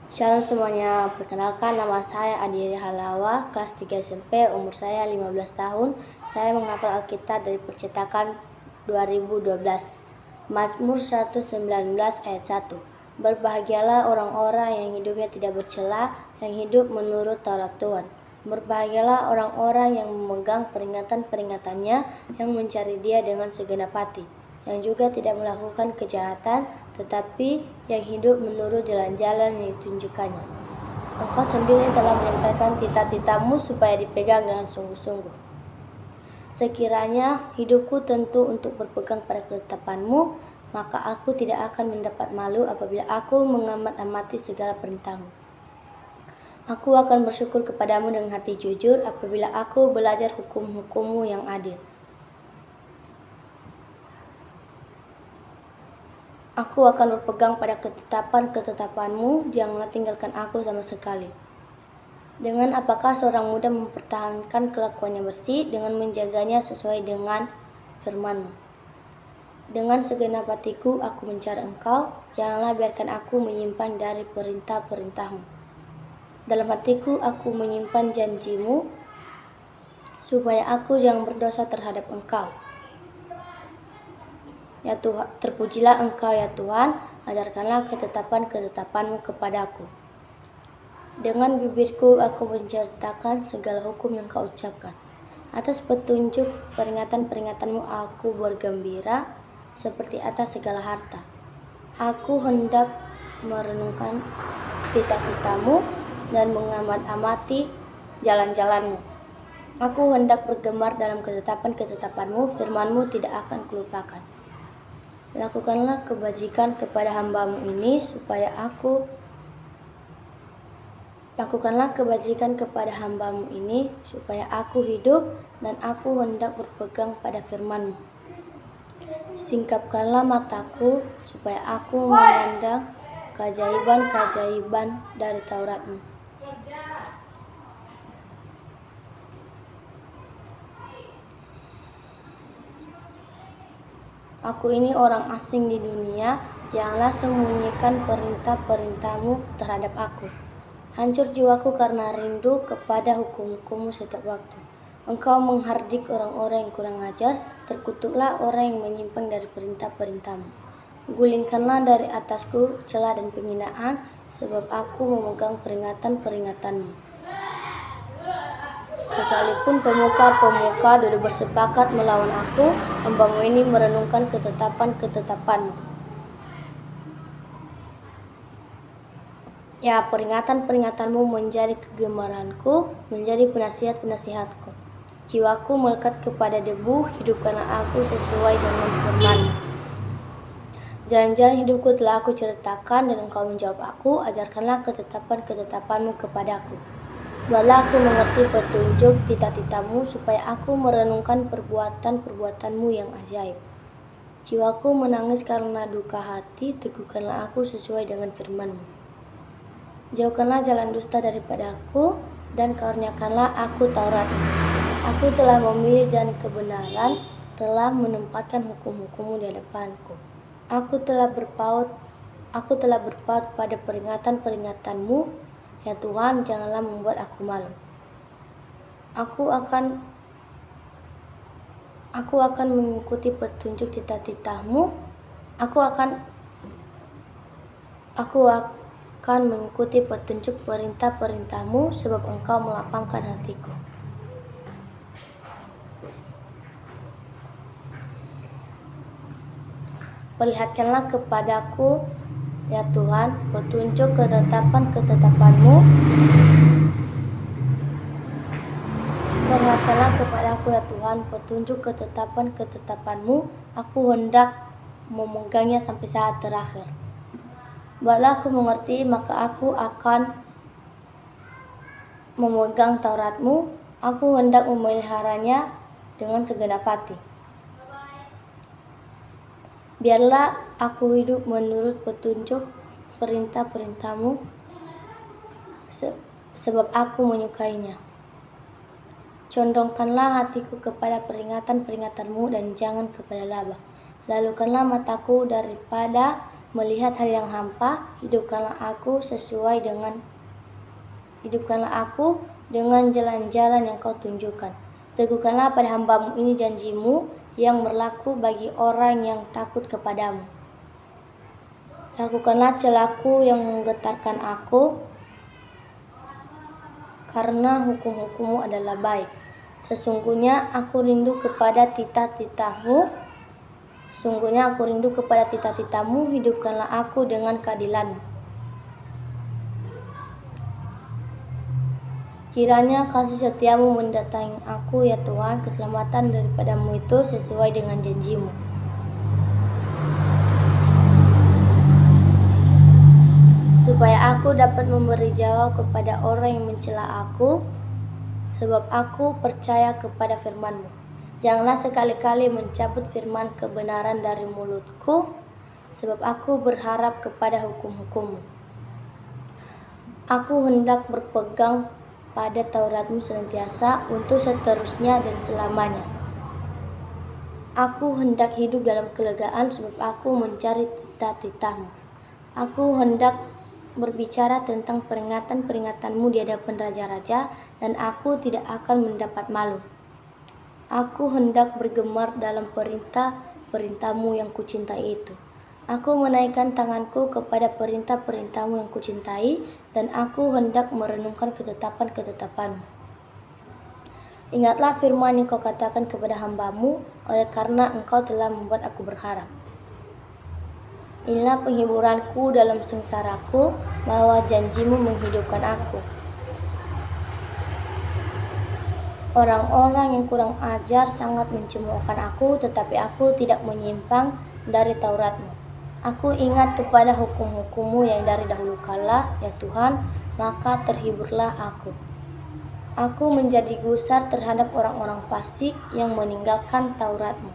Shalom semuanya, perkenalkan nama saya Adi Halawa, kelas 3 SMP, umur saya 15 tahun. Saya menghafal Alkitab dari percetakan 2012. Mazmur 119 ayat 1. Berbahagialah orang-orang yang hidupnya tidak bercela, yang hidup menurut Taurat Tuhan. Berbahagialah orang-orang yang memegang peringatan-peringatannya, yang mencari Dia dengan segenap hati, yang juga tidak melakukan kejahatan, tetapi yang hidup menurut jalan-jalan yang ditunjukkannya. Engkau sendiri telah menyampaikan titah-titahmu supaya dipegang dengan sungguh-sungguh. Sekiranya hidupku tentu untuk berpegang pada ketetapanmu, maka aku tidak akan mendapat malu apabila aku mengamat-amati segala perintahmu. Aku akan bersyukur kepadamu dengan hati jujur apabila aku belajar hukum-hukummu yang adil. Aku akan berpegang pada ketetapan-ketetapanmu, janganlah tinggalkan aku sama sekali. Dengan apakah seorang muda mempertahankan kelakuannya bersih, dengan menjaganya sesuai dengan firman-Mu. Dengan segenap hatiku aku mencari Engkau, janganlah biarkan aku menyimpang dari perintah-perintah-Mu. Dalam hatiku aku menyimpan janji-Mu, supaya aku jangan berdosa terhadap Engkau. Ya Tuhan, terpujilah Engkau ya Tuhan, ajarkanlah ketetapan-ketetapan-Mu kepadaku. Dengan bibirku aku menceritakan segala hukum yang Kau ucapkan. Atas petunjuk peringatan-peringatan-Mu aku bergembira seperti atas segala harta. Aku hendak merenungkan titah-titah-Mu dan mengamat-amati jalan-jalan-Mu. Aku hendak bergemar dalam ketetapan-ketetapan-Mu, firman-Mu tidak akan kulupakan. Lakukanlah kebajikan kepada hamba-Mu ini supaya aku hidup, dan aku hendak berpegang pada firman-Mu. Singkapkanlah mataku supaya aku memandang keajaiban-keajaiban dari Taurat-Mu. Aku ini orang asing di dunia, janganlah sembunyikan perintah-perintah-Mu terhadap aku. Hancur jiwaku karena rindu kepada hukum-hukum-Mu setiap waktu. Engkau menghardik orang-orang yang kurang ajar, terkutuklah orang yang menyimpang dari perintah-perintah-Mu. Gulingkanlah dari atasku celah dan penghinaan, sebab aku memegang peringatan-peringatan-Mu. Sekalipun pemuka-pemuka duduk bersepakat melawan aku, hamba-Mu ini merenungkan ketetapan-ketetapan-Mu. Ya, peringatan-peringatan-Mu menjadi kegemaranku, menjadi penasihat-penasihatku. Jiwaku melekat kepada debu, hidupkanlah aku sesuai dengan firman-Mu. Jalan-jalan hidupku telah aku ceritakan, dan Engkau menjawab aku, ajarkanlah ketetapan-ketetapan-Mu kepadaku. Buatlah aku mengerti petunjuk titah-titah-Mu, supaya aku merenungkan perbuatan-perbuatan-Mu yang ajaib. Jiwaku menangis karena duka hati, teguhkanlah aku sesuai dengan firman-Mu. Jauhkanlah jalan dusta daripada aku, dan karuniakanlah aku Taurat-Mu. Aku telah memilih jalan kebenaran, telah menempatkan hukum-hukum-Mu di hadapanku. Aku telah berpaut pada peringatan-peringatan-Mu, ya Tuhan, janganlah membuat aku malu. Aku akan mengikuti petunjuk titah-titah-Mu. Aku akan mengikuti petunjuk perintah-perintah-Mu, sebab Engkau melapangkan hatiku. Perlihatkanlah kepadaku, ya Tuhan, petunjuk ketetapan-ketetapan-Mu. Perlihatkanlah kepadaku, ya Tuhan, petunjuk ketetapan-ketetapan-Mu. Aku hendak memegangnya sampai saat terakhir. Buatlah aku mengerti, maka aku akan memegang Taurat-Mu. Aku hendak memeliharanya dengan segenap hati. Biarlah aku hidup menurut petunjuk perintah-perintah-Mu, sebab aku menyukainya. Condongkanlah hatiku kepada peringatan-peringatan-Mu dan jangan kepada laba. Lalukanlah mataku daripada melihat hal yang hampa, hidupkanlah aku dengan jalan-jalan yang kau tunjukkan. Teguhkanlah pada hamba-Mu ini janji-Mu yang berlaku bagi orang yang takut kepadamu. Lakukanlah celaku yang menggetarkan aku, karena hukum-hukum-Mu adalah baik. Sesungguhnya aku rindu kepada titah-titah-Mu. Sungguhnya aku rindu kepada titah-titah-Mu, hidupkanlah aku dengan keadilan-Mu. Kiranya kasih setiamu mendatangi aku ya Tuhan, keselamatan daripada-Mu itu sesuai dengan janji-Mu. Supaya aku dapat memberi jawab kepada orang yang mencela aku, sebab aku percaya kepada firman-Mu. Janganlah sekali-kali mencabut firman kebenaran dari mulutku, sebab aku berharap kepada hukum-hukum-Mu. Aku hendak berpegang pada Taurat-Mu senantiasa untuk seterusnya dan selamanya. Aku hendak hidup dalam kelegaan sebab aku mencari titah-titah-Mu. Aku hendak berbicara tentang peringatan-peringatan-Mu di hadapan raja-raja, dan aku tidak akan mendapat malu. Aku hendak bergemar dalam perintah-perintah-Mu yang kucintai itu. Aku menaikkan tanganku kepada perintah-perintah-Mu yang kucintai, dan aku hendak merenungkan ketetapan-ketetapan-Mu. Ingatlah firman yang Kau katakan kepada hamba-Mu, oleh karena Engkau telah membuat aku berharap. Inilah penghiburanku dalam sengsaraku, bahwa janji-Mu menghidupkan aku. Orang-orang yang kurang ajar sangat mencemoohkan aku, tetapi aku tidak menyimpang dari Taurat-Mu. Aku ingat kepada hukum-hukum-Mu yang dari dahulu kala, ya Tuhan, maka terhiburlah aku. Aku menjadi gusar terhadap orang-orang fasik yang meninggalkan Taurat-Mu.